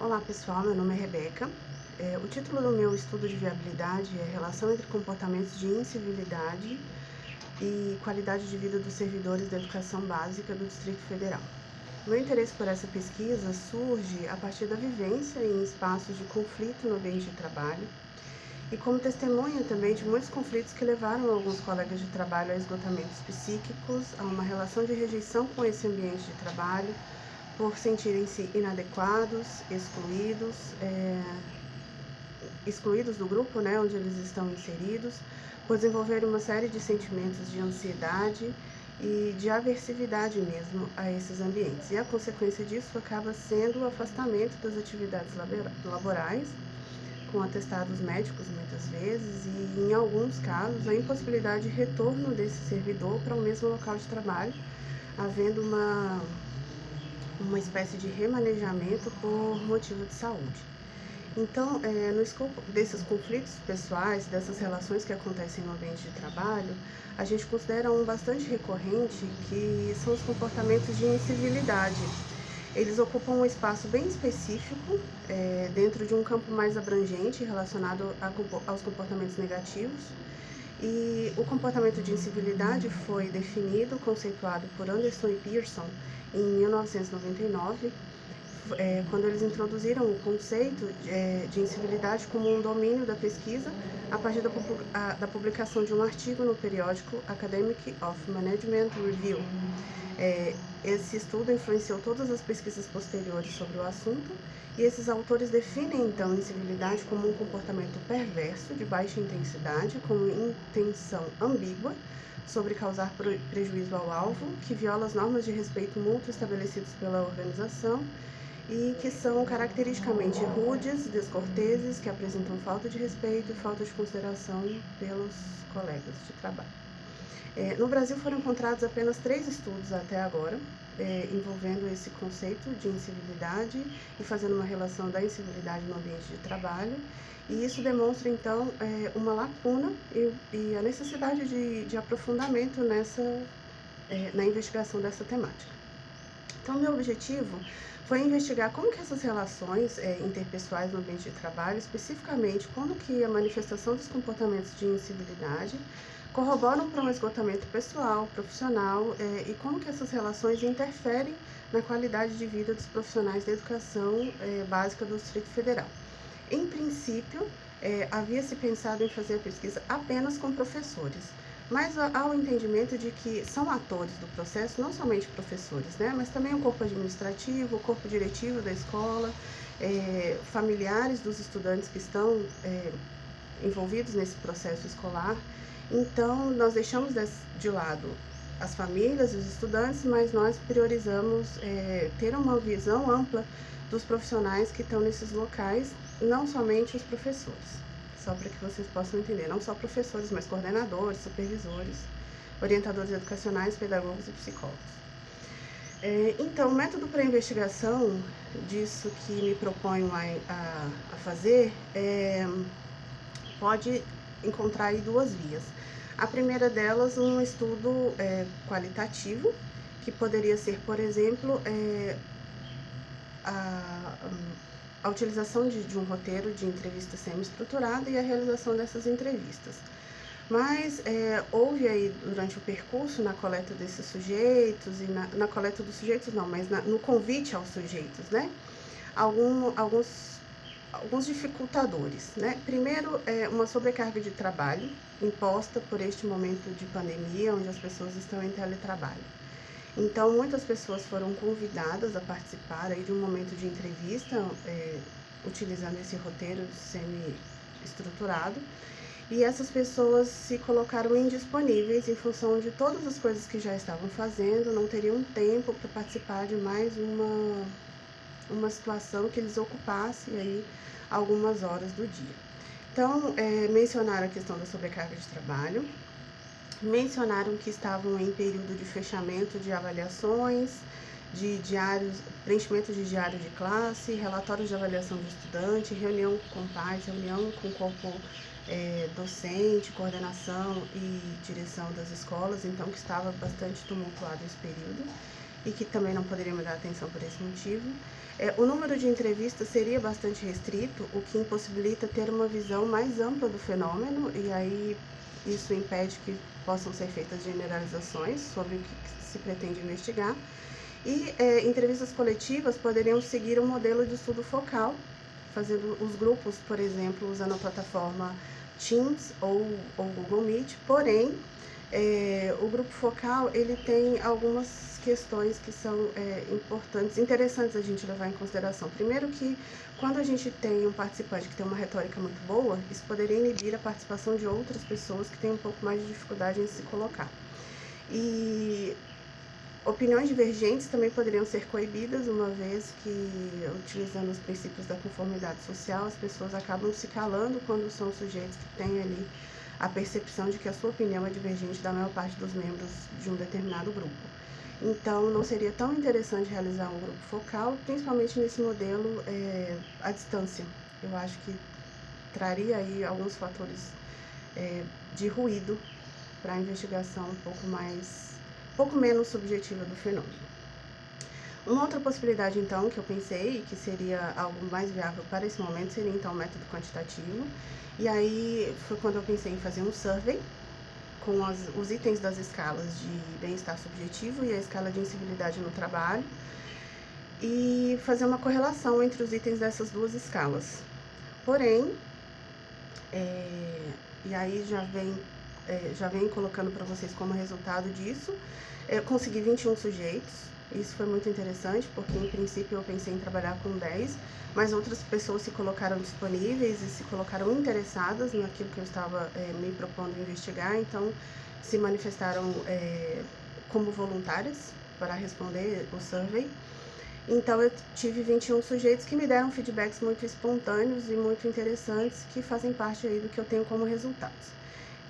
Olá pessoal, meu nome é Rebeca. O título do meu estudo de viabilidade é Relação entre comportamentos de incivilidade e qualidade de vida dos servidores da educação básica do Distrito Federal. Meu interesse por essa pesquisa surge a partir da vivência em espaços de conflito no ambiente de trabalho e como testemunha também de muitos conflitos que levaram alguns colegas de trabalho a esgotamentos psíquicos, a uma relação de rejeição com esse ambiente de trabalho, por sentirem-se inadequados, excluídos do grupo, né, onde eles estão inseridos, por desenvolverem uma série de sentimentos de ansiedade e de aversividade mesmo a esses ambientes. E a consequência disso acaba sendo o afastamento das atividades laborais, com atestados médicos muitas vezes, e em alguns casos a impossibilidade de retorno desse servidor para o mesmo local de trabalho, havendo uma espécie de remanejamento por motivo de saúde. Então, no escopo desses conflitos pessoais, dessas relações que acontecem no ambiente de trabalho, a gente considera um bastante recorrente, que são os comportamentos de incivilidade. Eles ocupam um espaço bem específico, dentro de um campo mais abrangente relacionado aos comportamentos negativos. E o comportamento de incivilidade foi definido, conceituado por Anderson e Pearson em 1999, quando eles introduziram o conceito de incivilidade como um domínio da pesquisa a partir da publicação de um artigo no periódico Academic of Management Review. Esse estudo influenciou todas as pesquisas posteriores sobre o assunto, e esses autores definem então a incivilidade como um comportamento perverso de baixa intensidade, com intenção ambígua sobre causar prejuízo ao alvo, que viola as normas de respeito mútuo estabelecidas pela organização e que são caracteristicamente rudes, descorteses, que apresentam falta de respeito e falta de consideração pelos colegas de trabalho. No Brasil foram encontrados apenas 3 estudos até agora, envolvendo esse conceito de incivilidade e fazendo uma relação da incivilidade no ambiente de trabalho, e isso demonstra então uma lacuna e a necessidade de aprofundamento na investigação dessa temática. Então, meu objetivo foi investigar como que essas relações interpessoais no ambiente de trabalho, especificamente como que a manifestação dos comportamentos de incivilidade corroboram para um esgotamento pessoal, profissional, e como que essas relações interferem na qualidade de vida dos profissionais da educação básica do Distrito Federal. Em princípio, havia-se pensado em fazer a pesquisa apenas com professores, mas há o entendimento de que são atores do processo, não somente professores, né, mas também o corpo administrativo, o corpo diretivo da escola, familiares dos estudantes que estão envolvidos nesse processo escolar. Então, nós deixamos de lado as famílias e os estudantes, mas nós priorizamos ter uma visão ampla dos profissionais que estão nesses locais, não somente os professores. Só para que vocês possam entender, não só professores, mas coordenadores, supervisores, orientadores educacionais, pedagogos e psicólogos. Então, o método para investigação disso que me proponho a fazer pode encontrar aí 2 vias. A primeira delas, um estudo qualitativo, que poderia ser, por exemplo, a utilização de um roteiro de entrevista semi-estruturada e a realização dessas entrevistas. Mas houve aí, durante o percurso, na coleta desses sujeitos, e na coleta dos sujeitos não, mas no convite aos sujeitos, né, alguns dificultadores, né? Primeiro, uma sobrecarga de trabalho imposta por este momento de pandemia, onde as pessoas estão em teletrabalho. Então, muitas pessoas foram convidadas a participar aí de um momento de entrevista, utilizando esse roteiro semi-estruturado, e essas pessoas se colocaram indisponíveis em função de todas as coisas que já estavam fazendo, não teriam tempo para participar de mais uma situação que eles ocupassem aí algumas horas do dia. Então, mencionaram a questão da sobrecarga de trabalho, mencionaram que estavam em período de fechamento de avaliações, de diários, preenchimento de diário de classe, relatórios de avaliação de estudante, reunião com pais, reunião com o corpo docente, coordenação e direção das escolas, então que estava bastante tumultuado esse período. e que também não poderiam me dar atenção por esse motivo. O número de entrevistas seria bastante restrito, o que impossibilita ter uma visão mais ampla do fenômeno, e aí isso impede que possam ser feitas generalizações sobre o que se pretende investigar. E entrevistas coletivas poderiam seguir um modelo de estudo focal, fazendo os grupos, por exemplo, usando a plataforma Teams ou Google Meet, porém, o grupo focal, ele tem algumas questões que são importantes, interessantes a gente levar em consideração. Primeiro que, quando a gente tem um participante que tem uma retórica muito boa, isso poderia inibir a participação de outras pessoas que têm um pouco mais de dificuldade em se colocar. E opiniões divergentes também poderiam ser coibidas, uma vez que, utilizando os princípios da conformidade social, as pessoas acabam se calando quando são sujeitos que têm ali a percepção de que a sua opinião é divergente da maior parte dos membros de um determinado grupo. Então, não seria tão interessante realizar um grupo focal, principalmente nesse modelo à distância. Eu acho que traria aí alguns fatores de ruído para a investigação um pouco menos subjetiva do fenômeno. Uma outra possibilidade, então, que eu pensei, que seria algo mais viável para esse momento, seria, então, o método quantitativo. E aí, foi quando eu pensei em fazer um survey, com os itens das escalas de bem-estar subjetivo e a escala de incivilidade no trabalho, e fazer uma correlação entre os itens dessas duas escalas. Porém, e aí já vem colocando para vocês como resultado disso, eu consegui 21 sujeitos. Isso foi muito interessante, porque em princípio eu pensei em trabalhar com 10, mas outras pessoas se colocaram disponíveis e se colocaram interessadas naquilo que eu estava me propondo investigar, então se manifestaram como voluntárias para responder o survey. Então eu tive 21 sujeitos que me deram feedbacks muito espontâneos e muito interessantes, que fazem parte aí do que eu tenho como resultados.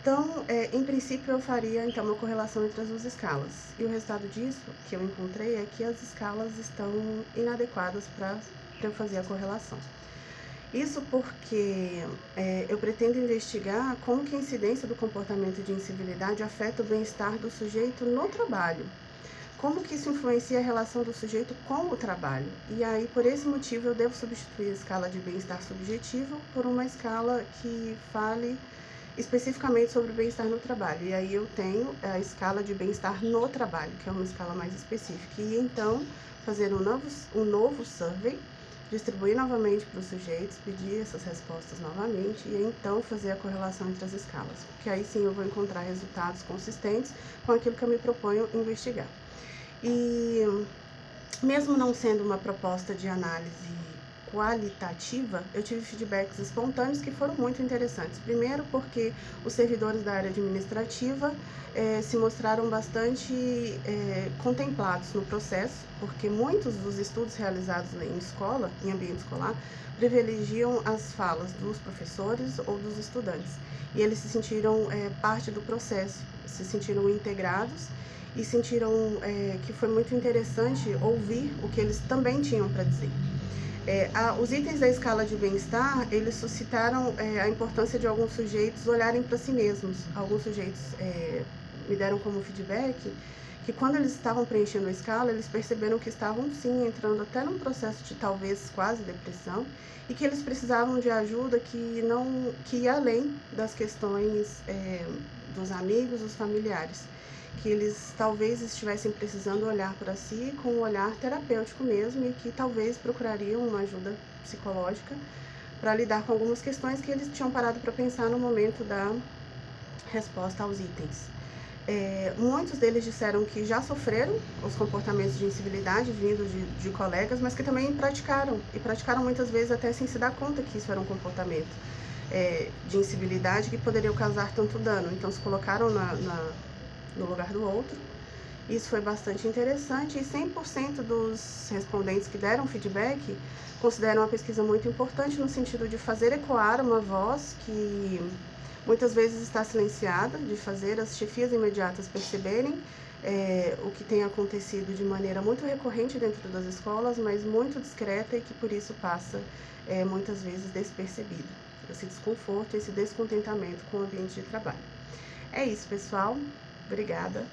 Então, em princípio, eu faria então uma correlação entre as duas escalas. E o resultado disso, que eu encontrei, é que as escalas estão inadequadas para eu fazer a correlação. Isso porque eu pretendo investigar como que a incidência do comportamento de incivilidade afeta o bem-estar do sujeito no trabalho. Como que isso influencia a relação do sujeito com o trabalho. E aí, por esse motivo, eu devo substituir a escala de bem-estar subjetivo por uma escala que fale especificamente sobre o bem-estar no trabalho. E aí eu tenho a escala de bem-estar no trabalho, que é uma escala mais específica. E então, fazer um novo survey, distribuir novamente para os sujeitos, pedir essas respostas novamente e então fazer a correlação entre as escalas. Porque aí sim eu vou encontrar resultados consistentes com aquilo que eu me proponho investigar. E mesmo não sendo uma proposta de análise qualitativa, eu tive feedbacks espontâneos que foram muito interessantes. Primeiro porque os servidores da área administrativa se mostraram bastante contemplados no processo, porque muitos dos estudos realizados em escola, em ambiente escolar, privilegiam as falas dos professores ou dos estudantes. E eles se sentiram parte do processo, se sentiram integrados e sentiram que foi muito interessante ouvir o que eles também tinham para dizer. Os itens da escala de bem-estar, eles suscitaram a importância de alguns sujeitos olharem para si mesmos. Alguns sujeitos me deram como feedback que quando eles estavam preenchendo a escala, eles perceberam que estavam sim entrando até num processo de talvez quase depressão e que eles precisavam de ajuda que ia além das questões dos amigos, dos familiares, que eles talvez estivessem precisando olhar para si com um olhar terapêutico mesmo e que talvez procurariam uma ajuda psicológica para lidar com algumas questões que eles tinham parado para pensar no momento da resposta aos itens. Muitos deles disseram que já sofreram os comportamentos de incivilidade vindos de colegas, mas que também praticaram, e praticaram muitas vezes até sem se dar conta que isso era um comportamento de incivilidade que poderia causar tanto dano. Então se colocaram no lugar do outro. Isso foi bastante interessante e 100% dos respondentes que deram feedback consideram a pesquisa muito importante no sentido de fazer ecoar uma voz que muitas vezes está silenciada, de fazer as chefias imediatas perceberem o que tem acontecido de maneira muito recorrente dentro das escolas, mas muito discreta e que por isso passa muitas vezes despercebido. Esse desconforto, esse descontentamento com o ambiente de trabalho. É isso, pessoal. Obrigada.